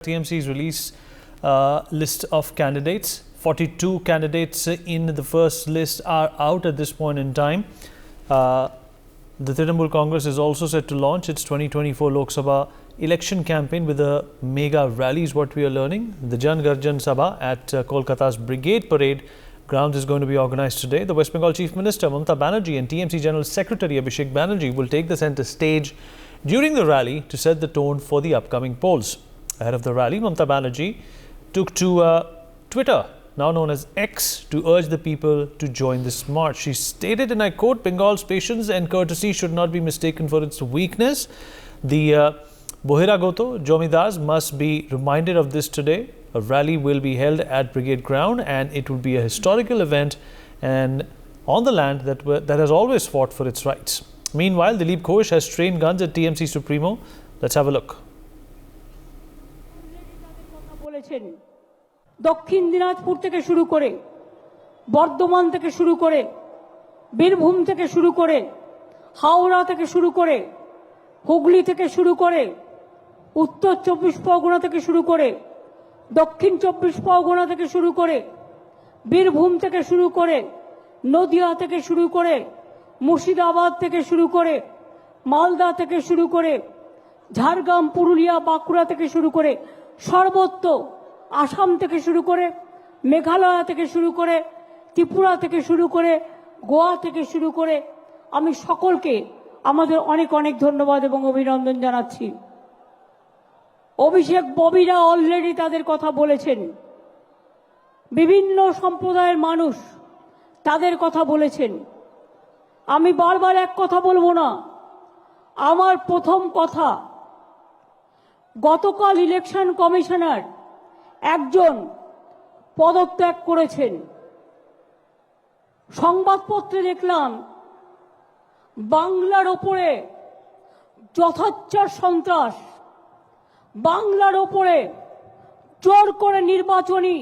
TMC's release list of candidates. 42 candidates in the first list are out at this point in time. The Trinamool Congress is also set to launch its 2024 Lok Sabha election campaign with a mega rally is what we are learning. The Jan Garjan Sabha at Kolkata's Brigade Parade grounds is going to be organized today. The West Bengal Chief Minister Mamata Banerjee and TMC General Secretary Abhishek Banerjee will take the centre stage during the rally to set the tone for the upcoming polls. Ahead of the rally, Mamata Banerjee took to Twitter, now known as X, to urge the people to join this march. She stated, and I quote, "Bengal's patience and courtesy should not be mistaken for its weakness. The Bohiragoto Jomidars must be reminded of this today. A rally will be held at Brigade Ground and it will be a historical event and on the land that has always fought for its rights." Meanwhile, Dilip Ghosh has trained guns at TMC Supremo. Let's have a look. দক্ষিণ দিনাজপুর থেকে শুরু করে বর্ধমান থেকে শুরু করে বীরভূম থেকে শুরু করে হাওড়া থেকে শুরু করে হুগলি থেকে শুরু করে উত্তর 24 পরগনা থেকে শুরু করে দক্ষিণ 24 পরগনা থেকে শুরু করে বীরভূম থেকে শুরু করে নদিয়া থেকে শুরু করে মুর্শিদাবাদ থেকে শুরু করে মালদা থেকে শুরু করে ঝাড়গ্রাম পুরুলিয়া বাঁকুড়া থেকে শুরু করে সর্বত্র আসাম থেকে শুরু করে মেঘালয় থেকে শুরু করে ত্রিপুরা থেকে শুরু করে গোয়া থেকে শুরু করে আমি সকলকে আমাদের অনেক অনেক ধন্যবাদ এবং অভিনন্দন জানাচ্ছি। অভিষেক ববিরা অলরেডি তাদের কথা বলেছেন, বিভিন্ন সম্প্রদায়ের মানুষ তাদের কথা বলেছেন। আমি বারবার এক কথা বলবো না। আমার প্রথম কথা, গতকাল ইলেকশন কমিশনার একজন পদত্যাগ করেছেন। সংবাদপত্রে দেখলাম বাংলার ওপরে যথাচ্ছার সন্ত্রাস, বাংলার ওপরে জোর করে নির্বাচনী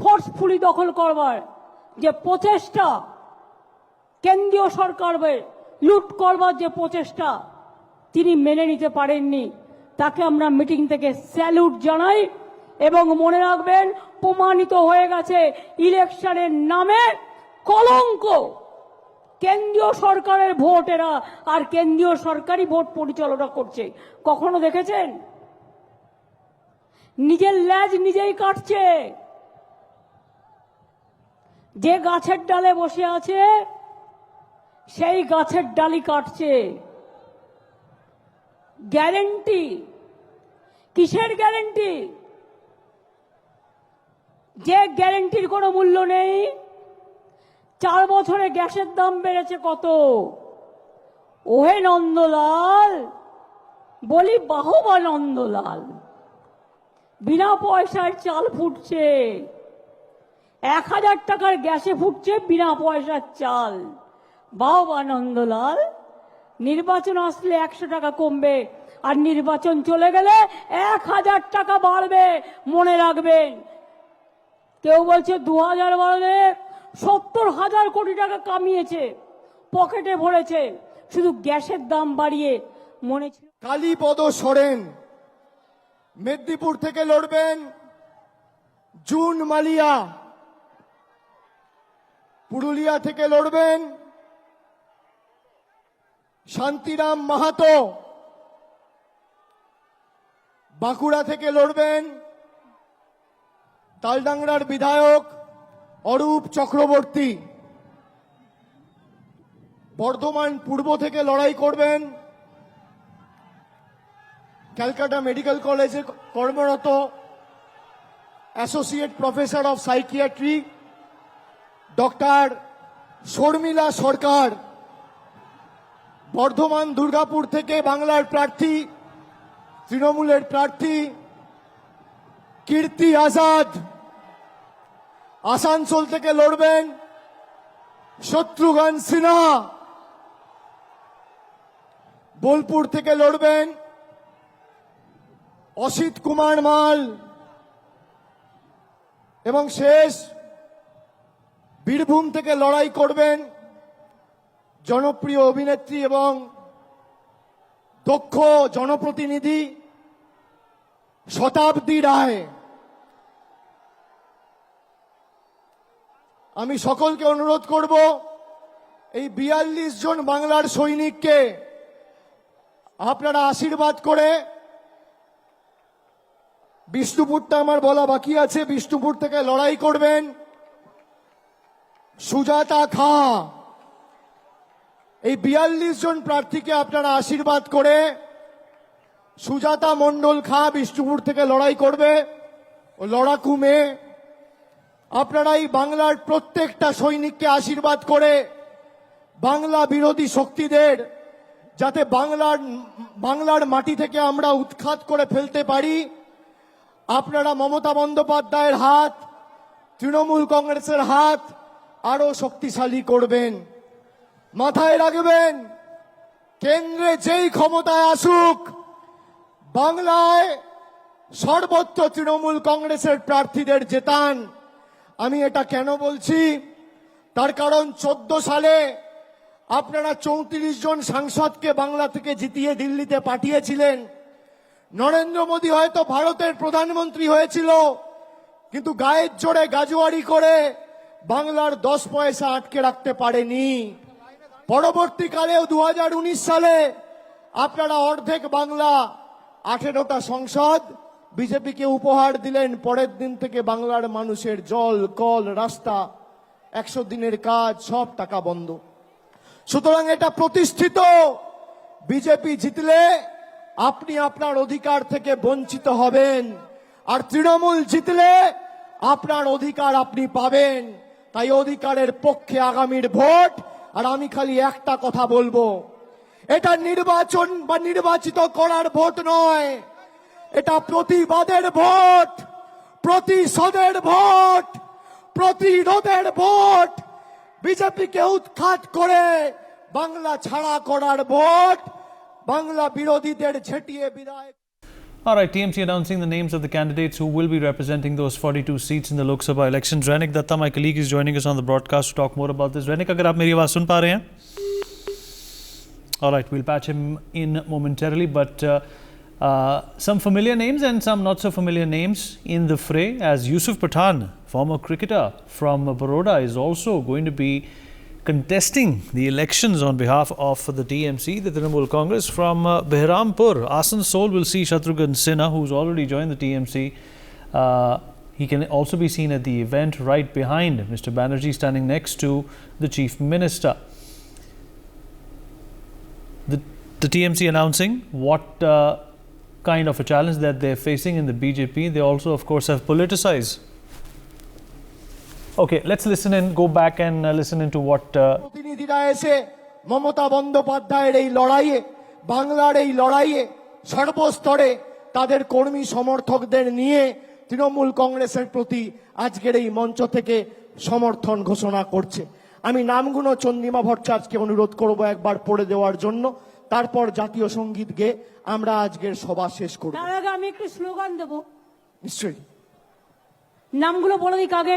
ফোর্সফুলি দখল করবার যে প্রচেষ্টা, কেন্দ্রীয় সরকারের লুট করবার যে প্রচেষ্টা তিনি মেনে নিতে পারেননি। তাকে আমরা মিটিং থেকে স্যালুট জানাই এবং মনে রাখবেন, প্রমাণিত হয়ে গেছে ইলেকশনের নামে কলঙ্ক। কেন্দ্রীয় সরকারের ভোট এরা, আর কেন্দ্রীয় সরকারই ভোট পরিচালনা করছে। কখনো দেখেছেন? নিজের লেজ নিজেই কাটছে। যে গাছের ডালে বসে আছে সেই গাছের ডালি কাটছে। গ্যারেন্টি কিসের গ্যারেন্টি? যে গ্যারেন্টির কোনো মূল্য নেই। 4 বছরে গ্যাসের দাম বেড়েছে কত? ওহে নন্দলাল, বলি বাহবা নন্দলাল, বিনা পয়সায় চাল ফুটছে। 1000 টাকার গ্যাসে ফুটছে বিনা পয়সার চাল। বাহবা নন্দলাল। নির্বাচন আসলে 100 টাকা কমবে, আর নির্বাচন চলে গেলে 1000 টাকা বাড়বে। মনে রাখবেন, কেউ বলছে 2000 বাড়বে। 70,000 কোটি টাকা কামিয়েছে, পকেটে ভরেছে, শুধু গ্যাসের দাম বাড়িয়ে। মনে ছিল কালীপদ সোরেন মেদিনীপুর থেকে লড়বেন, জুন মালিয়া পুরুলিয়া থেকে লড়বেন, শান্তিরাম মাহাতো বাঁকুড়া থেকে লড়বেন, তালডাংরার বিধায়ক অরূপ চক্রবর্তী বর্ধমান পূর্ব থেকে লড়াই করবেন, ক্যালকাটা মেডিকেল কলেজে কর্মরত associate professor of psychiatry doctor Sharmila Sarkar, Bardhaman Durgapur থেকে বাংলার প্রার্থী, তৃণমূলের প্রার্থী কীর্তি আজাদ, আসানসোল থেকে লড়বেন শত্রুঘ্ন সিনহা, বোলপুর থেকে লড়বেন অসিত কুমার মাল, এবং শেষ বীরভূম থেকে লড়াই করবেন জনপ্রিয় অভিনেত্রী এবং দক্ষ জনপ্রতিনিধি শতাব্দী রায়, আমি সকলকে অনুরোধ করব এই 42 জন বাংলার সৈনিককে আপনারা আশীর্বাদ করে, বিষ্ণুপুরটা আমার বলা বাকি আছে, বিষ্ণুপুর থেকে লড়াই করবেন সুজাতা খা। এই 42 জন প্রার্থীকে আপনারা আশীর্বাদ করে সুজাতা মণ্ডল খা বিষ্ণুপুর থেকে লড়াই করবে, ও লড়াকু মেয়ে। আপনারা এই বাংলার প্রত্যেকটা সৈনিককে আশীর্বাদ করে বাংলা বিরোধী শক্তিদের যাতে বাংলার মাটি থেকে আমরা উৎখাত করে ফেলতে পারি, আপনারা মমতা বন্দ্যোপাধ্যায়ের হাত, তৃণমূল কংগ্রেসের হাত আরো শক্তিশালী করবেন। মাথায় রাখবেন, কেন্দ্রে যেই ক্ষমতায় আসুক, বাংলায় সর্বত্র তৃণমূল কংগ্রেসের প্রার্থীদের জেতান। আমি এটা কেন বলছি, তার কারণ 14 সালে আপনারা 34 জন সাংসদকে বাংলা থেকে জিতিয়ে দিল্লিতে পাঠিয়েছিলেন। নরেন্দ্র মোদী হয়তো ভারতের প্রধানমন্ত্রী হয়েছিল, কিন্তু গায়ের জোরে গাজুয়ারি করে বাংলার 10 পয়সা আটকে রাখতে পারেনি। পরবর্তীকালেও 2019 সালে আপনারা অর্ধেক বাংলা 18টা সংসদ বিজেপিকে উপহার দিলেন। পরের দিন থেকে বাংলার মানুষের জল, কল, রাস্তা, 100 দিনের কাজ সব টাকা বন্ধ। সুতরাং এটা প্রতিষ্ঠিত, বিজেপি জিতলে আপনি আপনার অধিকার থেকে বঞ্চিত হবেন, আর তৃণমূল জিতলে আপনার অধিকার আপনি পাবেন। তাই অধিকারের পক্ষে আগামীর ভোট। আর আমি খালি একটা কথা বলবো, এটা নির্বাচন বা নির্বাচিত করার ভোট নয়, এটা প্রতিবাদের ভোট, প্রতিশোধের ভোট, প্রতিরোধের ভোট, বিজেপিকে উৎখাত করে বাংলা ছাড়া করার ভোট, বাংলা বিরোধীদের ঝেঁটিয়ে বিদায়। All right, TMC announcing the names of the candidates who will be representing those 42 seats in the Lok Sabha elections. Rainik Datta, my colleague, is joining us on the broadcast to talk more about this. Rainik, agar aap meri awaaz sun pa rahe hain? All right, we'll patch him in momentarily, but some familiar names and some not so familiar names in the fray, as Yusuf Pathan, former cricketer from Baroda, is also going to be contesting the elections on behalf of the TMC, the Trinamool Congress. From Behrampur, Asansol will see Shatrughan Sinha, who's already joined the TMC. He can also be seen at the event right behind Mr. Banerjee, standing next to the Chief Minister. The TMC announcing what kind of a challenge that they're facing in the BJP. They also, of course, have politicized. Okay, let's listen and go back and listen into what প্রতিনিধিরা এসে মমতা বন্দ্যোপাধ্যায়ের এই লড়াইয়ে, বাংলার এই লড়াইয়ে সর্বস্তরে তাদের কর্মী সমর্থকদের নিয়ে তৃণমূল কংগ্রেসের প্রতি আজকের এই মঞ্চ থেকে সমর্থন ঘোষণা করছে। আমি নামগুলো চন্দ্রিমা ভট্টাচার্যকে অনুরোধ করব একবার পড়ে দেওয়ার জন্য, তারপর জাতীয় সঙ্গীত গেয়ে আমরা আজকের সভা শেষ করব। তার আগে আমি একটু স্লোগান দেব। নিশ্চয়ই নামগুলো বলে দিক আগে,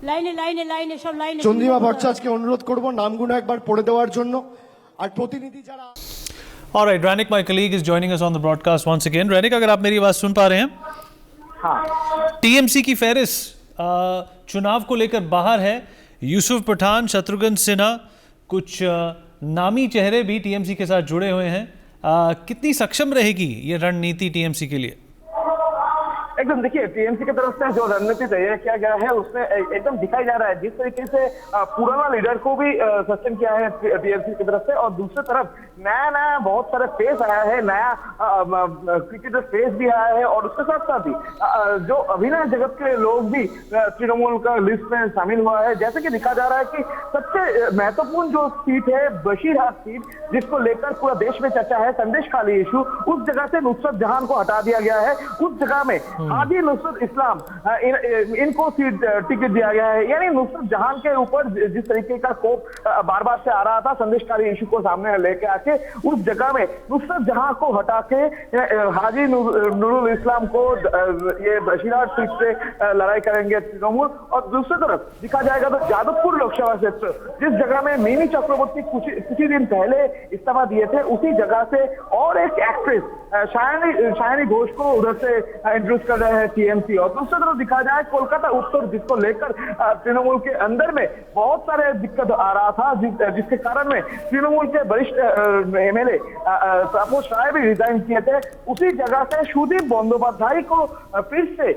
লাইনে লাইনে লাইনে সব লাইনে। চন্দ্রিমা ভট্টাচার্যকে অনুরোধ করব নামগুলো একবার পড়ে দেওয়ার জন্য। আর প্রতিনিধি যারা All right, Rainik, my colleague, is joining us on the broadcast once again. Rainik, अगर आप मेरी आवाज सुन पा रहे हैं? हाँ। टीएमसी की फहरिस्त चुनाव को लेकर बाहर है। यूसुफ पठान, शत्रुघ्न सिन्हा, कुछ नामी चेहरे भी टीएमसी के साथ जुड़े हुए हैं। कितनी सक्षम रहेगी ये रणनीति टीएमसी के लिए? एकदम देखिए, टीएमसी की तरफ से जो रणनीति तैयार किया गया है उसमें एकदम दिखाई जा रहा है जिस तरीके से पुराना लीडर को भी सस्टेन किया है टीएमसी की तरफ से, और दूसरी तरफ नया नया बहुत सारे फेस आया है, नया क्रिकेटर फेस भी आया है, और उसके साथ साथ ही जो अभिनय जगत के लोग भी तृणमूल का लिस्ट में शामिल हुआ है। जैसे कि दिखा जा रहा है कि सबसे महत्वपूर्ण जो सीट है बशीरहाट सीट, जिसको लेकर पूरा देश में चर्चा है, संदेश खाली इशू, उस जगह से नुसरत जहां को हटा दिया गया है। उस जगह में हादी नुसरत इस्लाम इनको सीट टिकट दिया गया है। यानी नुसरत जहां के ऊपर जिस तरीके का कोप बार बार से आ रहा था संदेशकारी इशू को सामने लेके आके, के उस जगह में नुसरत जहां को हटा के हाजी नूरुल इस्लाम को ये बशीरहाट सीट से लड़ाई करेंगे तृणमूल। और दूसरी तरफ देखा जाएगा तो जादवपुर लोकसभा क्षेत्र जिस जगह में मिनी चक्रवर्ती कुछ ही दिन पहले इस्तीफा दिए थे, उसी जगह से और एक एक्ट्रेस शायनी घोष को उधर से इंट्रोड्यूस कर रहे हैं टीएमसी। और दूसरी तरफ दिखा जाए कोलकाता उत्तर, जिसको लेकर तृणमूल के अंदर में बहुत सारे दिक्कत आ रहा था, जिसके कारण में तृणमूल के वरिष्ठ एमएलए तापस राय भी रिजाइन किए थे। उसी जगह से सुदीप बंदोपाध्याय को फिर से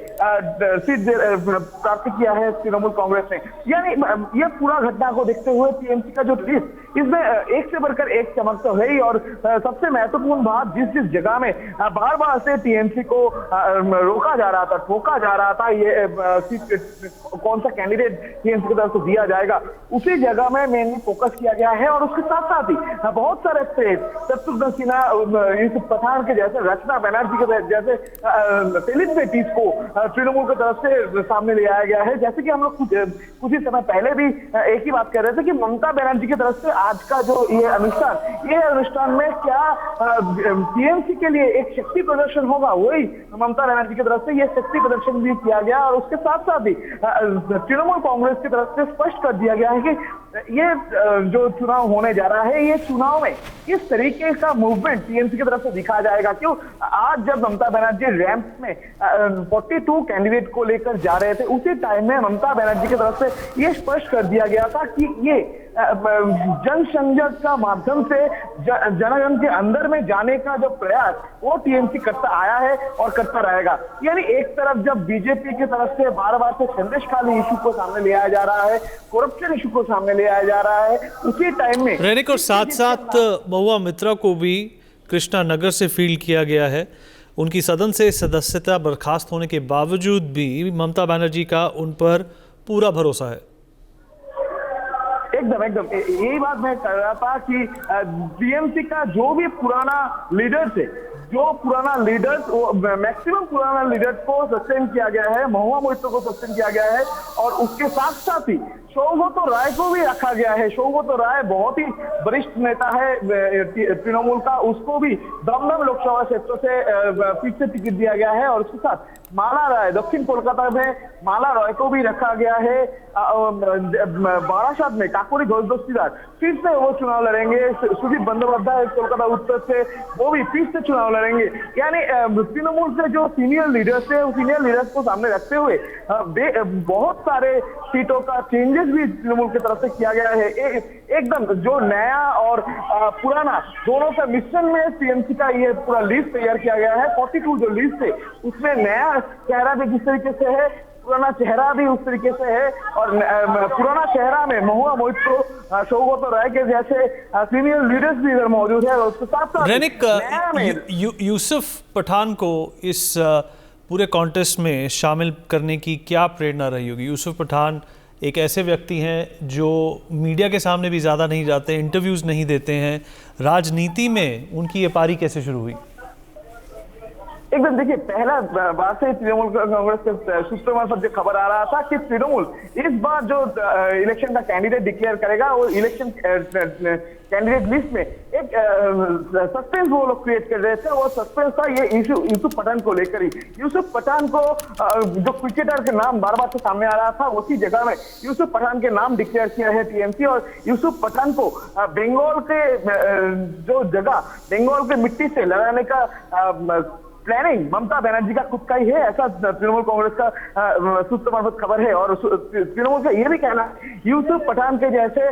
सीट प्राप्त किया है तृणमूल कांग्रेस ने। यानी यह पूरा घटना को देखते हुए टीएमसी का जो लिस्ट, इसमें एक से बढ़कर एक चमक तो है ही। और सबसे महत्वपूर्ण बात, जिस जगह में बार बार से टीएमसी को रोका जा रहा था, ठोका जा रहा था, ये कौन सा कैंडिडेट टीएमसी की तरफ से दिया जाएगा, उसी जगह में मेनली फोकस किया गया है। और उसके साथ साथ ही बहुत सारे स्टेट, शत्रुघ्न सिन्हा, यूसुफ पठान के जैसे, रचना बनर्जी के जैसे सेलिब्रिटीज को तृणमूल की तरफ से सामने ले आया गया है। जैसे कि हम लोग कुछ ही समय पहले भी एक ही बात कर रहे थे कि ममता बनर्जी की तरफ से आज का जो ये अनुष्ठान में क्या टीएमसी के लिए एक शक्ति प्रदर्शन होगा, वही ममता बनर्जी की तरफ से ये शक्ति प्रदर्शन भी किया गया। और उसके साथ साथ ही तृणमूल कांग्रेस की तरफ से स्पष्ट कर दिया गया है कि ये जो चुनाव होने जा रहा है, ये चुनाव में किस तरीके का मूवमेंट टीएमसी की तरफ से दिखाया जाएगा। क्यों आज जब ममता बनर्जी रैंप में 42 कैंडिडेट को लेकर जा रहे थे, उसी टाइम में ममता बनर्जी की तरफ से ये स्पष्ट कर दिया गया था कि ये जनसंघर्ष का माध्यम से जनगण के अंदर में जाने का जो प्रयास वो टीएमसी करता आया है और करता रहेगा। यानी एक तरफ जब बीजेपी की तरफ से बार बार से संदेशखाली इशू को सामने ले आया जा रहा है, करप्शन इशू को सामने ले आया जा रहा है, उसी टाइम में रेनिक और साथ साथ महुआ मित्रा को भी कृष्णा नगर से फील्ड किया गया है। उनकी सदन से सदस्यता बर्खास्त होने के बावजूद भी ममता बनर्जी का उन पर पूरा भरोसा है। एकदम यही बात मैं कर रहा था कि टीएमसी का जो भी पुराना लीडर्स है, जो पुराना लीडर्स, मैक्सिमम पुराना लीडर्स को सस्पेंड किया गया है, महुआ मोइत्रा को सस्पेंड किया गया है। और उसके साथ साथ ही सौगत राय को भी रखा गया है। सौगत राय बहुत ही वरिष्ठ नेता है तृणमूल का, उसको भी दमदम लोकसभा क्षेत्र से फिर से टिकट दिया गया है। और उसके साथ माला राय, दक्षिण कोलकाता में माला राय को भी रखा गया है। बारासात में काकोरी घोष दस्तीदार फिर से वो चुनाव लड़ेंगे। सुदीप बंदोपाध्याय कोलकाता उत्तर से, वो भी फिर से चुनाव लड़ेंगे। यानी तृणमूल से जो सीनियर लीडर्स है, उस सीनियर लीडर्स को सामने रखते हुए बहुत सारे सीटों का चेंजेस भी तृणमूल की तरफ से किया गया है। एकदम जो नया और पुराना दोनों का मिश्रण में टीएमसी का ये पूरा लिस्ट तैयार किया गया है। 42 जो लिस्ट है, उसमें नया चेहरा भी जिस तरीके से है, पुराना चेहरा भी उस तरीके से है। और पुराना चेहरा में महुआ मोइत्रा, सौगत राय के जैसे सीनियर लीडर्स भी इधर मौजूद है। और उसके साथ साथ रेनिक, यूसुफ पठान को इस पूरे कॉन्टेस्ट में शामिल करने की क्या प्रेरणा रही होगी? यूसुफ पठान एक ऐसे व्यक्ति हैं जो मीडिया के सामने भी ज़्यादा नहीं जाते, इंटरव्यूज़ नहीं देते हैं। राजनीति में उनकी ये पारी कैसे शुरू हुई? एकदम देखिए, पहला बार से तृणमूल कांग्रेस के सूत्रों मार्फत जो खबर आ रहा था कि तृणमूल इस बार जो इलेक्शन का कैंडिडेट डिक्लेयर करेगा, वो इलेक्शन कैंडिडेट लिस्ट में एक सस्पेंस वो लोग क्रिएट कर रहे थे। वो सस्पेंस था ये यूसुफ पठान को लेकर ही। यूसुफ पठान को जो क्रिकेटर के नाम बार बार से सामने आ रहा था, उसी जगह में यूसुफ पठान के नाम डिक्लेयर किया है टीएमसी। और यूसुफ पठान को बंगाल के जो जगह, बंगाल के मिट्टी से लड़ाने का प्लानिंग ममता बनर्जी का खुद का ही है, ऐसा तृणमूल कांग्रेस का सूत्र मार्फत खबर है। और तृणमूल का यह भी कहना है यूसुफ पठान के जैसे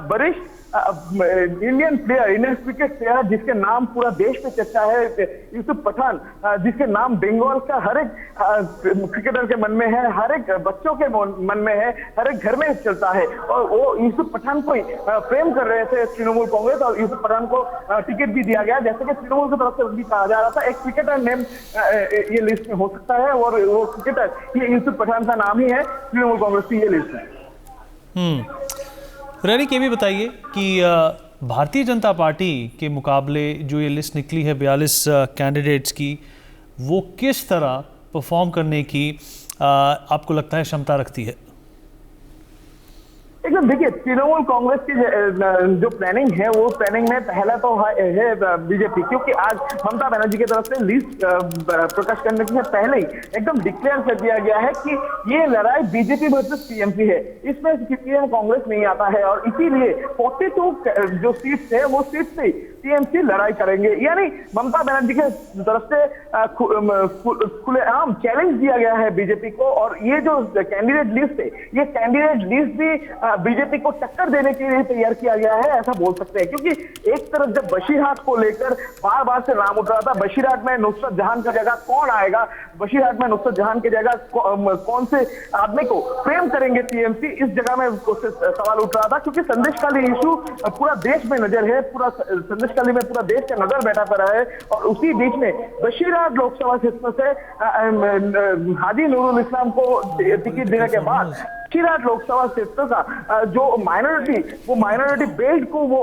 वरिष्ठ Indian player, Indian cricket player जिसके नाम पूरा देश में चर्चा है, यूसुफ पठान, जिसके नाम बंगाल का हर एक क्रिकेटर के मन में है, हर एक बच्चों के मन में है, हर एक घर में चलता है। और वो यूसुफ पठान को ही प्रेम कर रहे थे तृणमूल कांग्रेस, और यूसुफ पठान को टिकट भी दिया गया। जैसे कि तृणमूल की तरफ से भी कहा जा रहा था, एक क्रिकेटर नेम ये लिस्ट में हो सकता है, और वो क्रिकेटर ये यूसुफ पठान का नाम ही है तृणमूल कांग्रेस की ये लिस्ट में। रेनिक, ये भी बताइए कि भारतीय जनता पार्टी के मुकाबले जो ये लिस्ट निकली है 42 कैंडिडेट्स की, वो किस तरह परफॉर्म करने की आपको लगता है क्षमता रखती है? एकदम देखिए, तृणमूल कांग्रेस की जो प्लानिंग है वो प्लानिंग में पहला तो है बीजेपी, क्योंकि आज ममता बनर्जी की तरफ से लिस्ट प्रकाश करने से पहले ही एकदम डिक्लेयर कर दिया गया है कि ये लड़ाई बीजेपी वर्सेस टीएमसी है, इसमें सीपीएम कांग्रेस नहीं आता है और इसीलिए 42 जो सीट्स है वो सीट से टीएमसी लड़ाई करेंगे। यानी ममता बनर्जी की तरफ से खुलेआम चैलेंज दिया गया है बीजेपी को। और ये जो कैंडिडेट लिस्ट है, ये कैंडिडेट लिस्ट भी बीजेपी को टक्कर देने के लिए तैयार किया गया है, ऐसा बोल सकते हैं। क्योंकि एक तरफ जब बशीरहाट को लेकर बार बार से नाम उठ रहा था, बशीरहाट में नुसरत जहां की जगह कौन आएगा, बशीरहाट में नुसरत जहां की जगह कौन से आदमी को फ्रेम करेंगे टीएमसी, इस जगह में सवाल उठ रहा था। क्योंकि संदेशखाली इशू पूरा देश में नजर है, पूरा संदेशखाली में पूरा देश का नजर बैठा पड़ा है। और उसी बीच में बशीरहाट लोकसभा क्षेत्र से हाजी नूरुल इस्लाम को टिकट देने के बाद बशीरहाट लोकसभा क्षेत्र का जो माइनॉरिटी, वो माइनॉरिटी बेल्ट को वो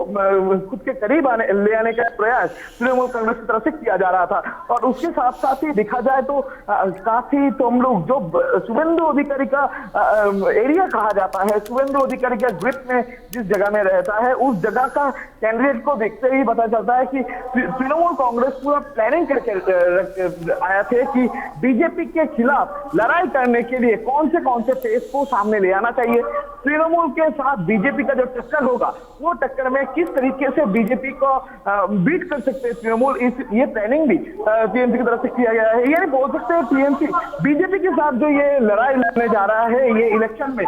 खुद के करीब ले आने का प्रयास तृणमूल कांग्रेस की तरफ से किया जा रहा था। और उसके साथ साथ ही देखा जाए तो काफी तो हम लोग जो शुभेंदु अधिकारी का एरिया कहा जाता है, शुभेंदु अधिकारी का ग्रिप में जिस जगह में रहता है, उस जगह का कैंडिडेट को देखते ही पता चलता है कि तृणमूल कांग्रेस पूरा प्लानिंग करके आया थे कि बीजेपी के खिलाफ लड़ाई करने के लिए कौन से फेस को सामने ले आना चाहिए। तृणमूल के साथ बीजेपी का जो टक्कर होगा, वो टक्कर में किस तरीके से बीजेपी को बीट कर सकते हैं तृणमूल, ये प्लानिंग भी टीएमसी की तरफ से किया गया है। यानी बोल सकते हैं टीएमसी बीजेपी के साथ जो ये लड़ाई लड़ने जा रहा है ये इलेक्शन में,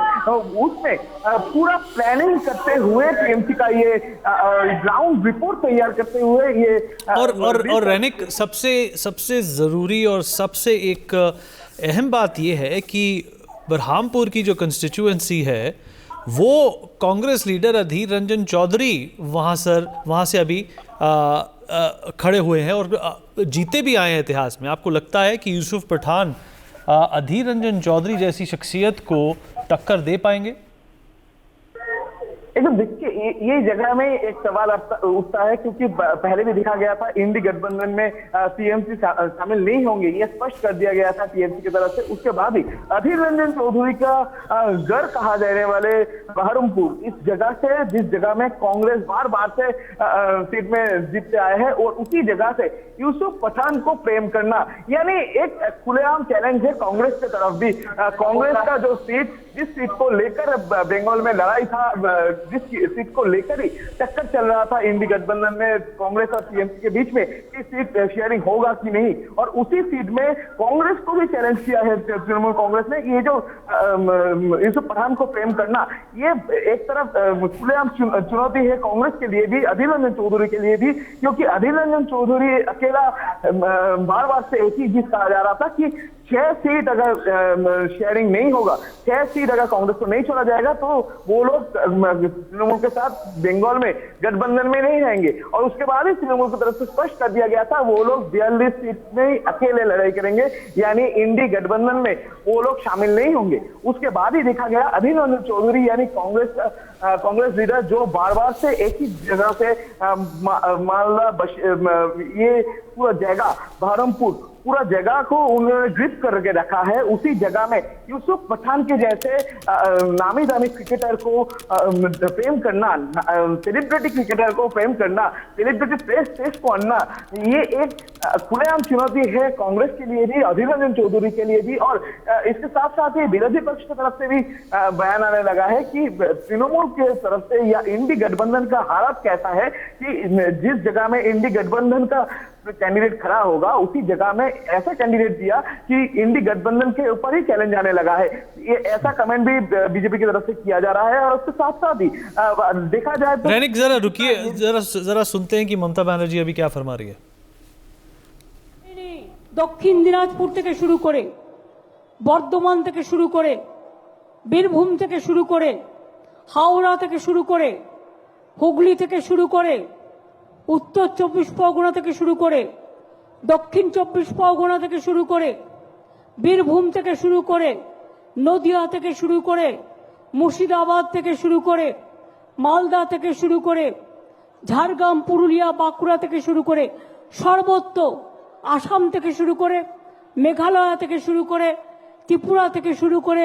उसमें पूरा प्लानिंग करते हुए टीएमसी का ये ग्राउंड रिपोर्ट तैयार करते हुए ये और रैनिक सबसे जरूरी और सबसे एक अहम बात यह है कि बरहामपुर की जो कंस्टिट्यूएंसी है वो कांग्रेस लीडर अधीर रंजन चौधरी वहाँ से अभी खड़े हुए हैं और जीते भी आए हैं इतिहास में। आपको लगता है कि यूसुफ पठान अधीर रंजन चौधरी जैसी शख्सियत को टक्कर दे पाएंगे? एकदम देखिए, ये जगह में एक सवाल उठता है, क्योंकि पहले भी देखा गया था इंडी गठबंधन में टीएमसी शामिल नहीं होंगे, ये स्पष्ट कर दिया गया था टीएमसी की तरफ से। उसके बाद ही अधीर रंजन चौधरी का घर कहा जाने वाले बहरमपुर, इस जगह से जिस जगह में कांग्रेस बार बार से सीट में जीतते आए हैं, और उसी जगह से यूसुफ पठान को प्रेम करना, यानी एक खुलेआम चैलेंज है कांग्रेस की तरफ भी। कांग्रेस का जो जिस सीट को लेकर बंगाल में लड़ाई था, जिस सीट को लेकर ही टक्कर चल रहा था इंडी गठबंधन में कांग्रेस और टीएमसी के बीच में कि सीट शेयरिंग होगा कि नहीं, और उसी सीट में कांग्रेस को भी चैलेंज किया है तृणमूल कांग्रेस ने। ये जो यूसुफ पठान को प्रेम करना, ये एक तरफ खुलेआम चुनौती है कांग्रेस के लिए भी, अधीर रंजन चौधरी के लिए भी, क्योंकि अधीर रंजन चौधरी अकेला बार बार से एक ही चीज कहा जा रहा था कि 6 सीट अगर शेयरिंग नहीं होगा, 6 सीट अगर कांग्रेस को नहीं छोड़ा जाएगा, तो वो लोग तृणमूल के साथ बंगाल में गठबंधन में नहीं रहेंगे। और उसके बाद ही तृणमूल की तरफ से स्पष्ट कर दिया गया था वो लोग 42 सीट में अकेले लड़ाई करेंगे, यानी इंडी गठबंधन में वो लोग शामिल नहीं होंगे। उसके बाद ही देखा गया अधीर रंजन चौधरी यानी कांग्रेस लीडर, जो बार बार से एक ही जगह से मालदा, ये पूरा जगह बहरमपुर, पूरा जगह को उन्होंने ग्रिप करके रखा है। उसी जगह में यूसुफ पठान के जैसे नामी दामी क्रिकेटर को प्रेम करना, सेलिब्रिटी क्रिकेटर को प्रेम करना, सेलिब्रिटी टेस्ट को आना, ये एक खुलेआम चुनौती है कांग्रेस के लिए भी, अधीर रंजन चौधरी के लिए भी। और इसके साथ साथ ही विरोधी पक्ष की तरफ से भी बयान आने लगा है कि तृणमूल की तरफ से या इंडी गठबंधन का हालत कैसा है कि जिस जगह में इंडी गठबंधन का कैंडिडेट खड़ा होगा, उसी जगह में ऐसा कैंडिडेट दिया कि इंडी गठबंधन के ऊपर ही चैलेंज आने लगा है। ये ऐसा कमेंट भी बीजेपी की तरफ से किया जा रहा है। और उसके साथ साथ ही देखा जाए तो रैनिक जरा रुकिए, जरा सुनते हैं कि ममता बनर्जी अभी क्या फरमा रही है। दक्षिण दिनाजपुर থেকে শুরু করে, বর্ধমান থেকে শুরু করে, বীরভূম থেকে শুরু করে, হাওড়া থেকে শুরু করে, হুগলি থেকে শুরু করে, উত্তর 24 পরগনা থেকে শুরু করে, দক্ষিণ 24 পরগনা থেকে শুরু করে, বীরভূম থেকে শুরু করে, নদিয়া থেকে শুরু করে, মুর্শিদাবাদ থেকে শুরু করে, মালদা থেকে শুরু করে, ঝাড়গ্রাম, পুরুলিয়া, বাঁকুড়া থেকে শুরু করে, সর্বত্র আসাম থেকে শুরু করে, মেঘালয় থেকে শুরু করে, ত্রিপুরা থেকে শুরু করে,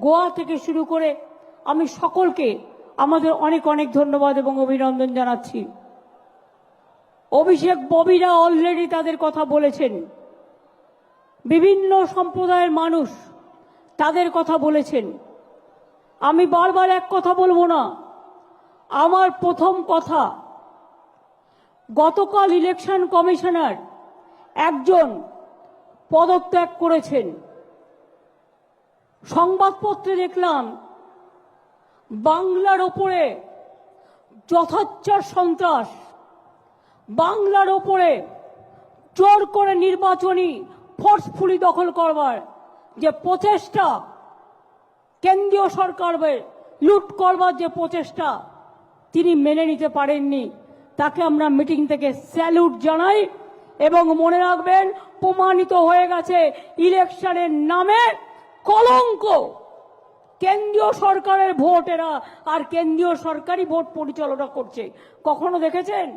গোয়া থেকে শুরু করে, আমি সকলকে আমাদের অনেক অনেক ধন্যবাদ এবং অভিনন্দন জানাচ্ছি। অভিষেক ববিরা অলরেডি তাদের কথা বলেছেন, বিভিন্ন সম্প্রদায়ের মানুষ তাদের কথা বলেছেন। আমি বারবার এক কথা বলবো না। আমার প্রথম কথা, গতকাল ইলেকশন কমিশনার একজন পদত্যাগ করেছেন। সংবাদপত্রে দেখলাম বাংলার ওপরে যথাচ্ছার সন্ত্রাস, বাংলার ওপরে জোর করে নির্বাচনী ফোর্সফুলি দখল করবার যে প্রচেষ্টা, কেন্দ্রীয় সরকারের লুট করবার যে প্রচেষ্টা তিনি মেনে নিতে পারেননি। তাকে আমরা মিটিং থেকে স্যালুট জানাই এবং মনে রাখবেন, প্রমাণিত হয়ে গেছে ইলেকশনের নামে কলঙ্ক। কেন্দ্রীয় সরকারের ভোট এরা, আর কেন্দ্রীয় সরকারই ভোট পরিচালনা করছে। কখনো দেখেছেন?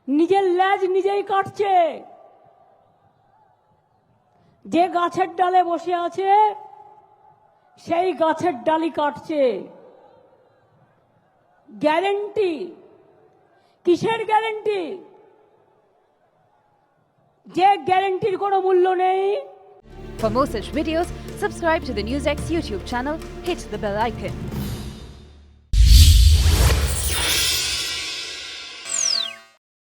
নিজের ল্যাজ নিজেই কাটছে। যে গাছের ডালে বসে আছে সেই গাছের ডালি কাটছে। গ্যারেন্টি কিসের গ্যারেন্টি? যে গ্যারেন্টির কোনো মূল্য নেই। For more such videos, subscribe to the NewsX YouTube channel, hit the bell icon.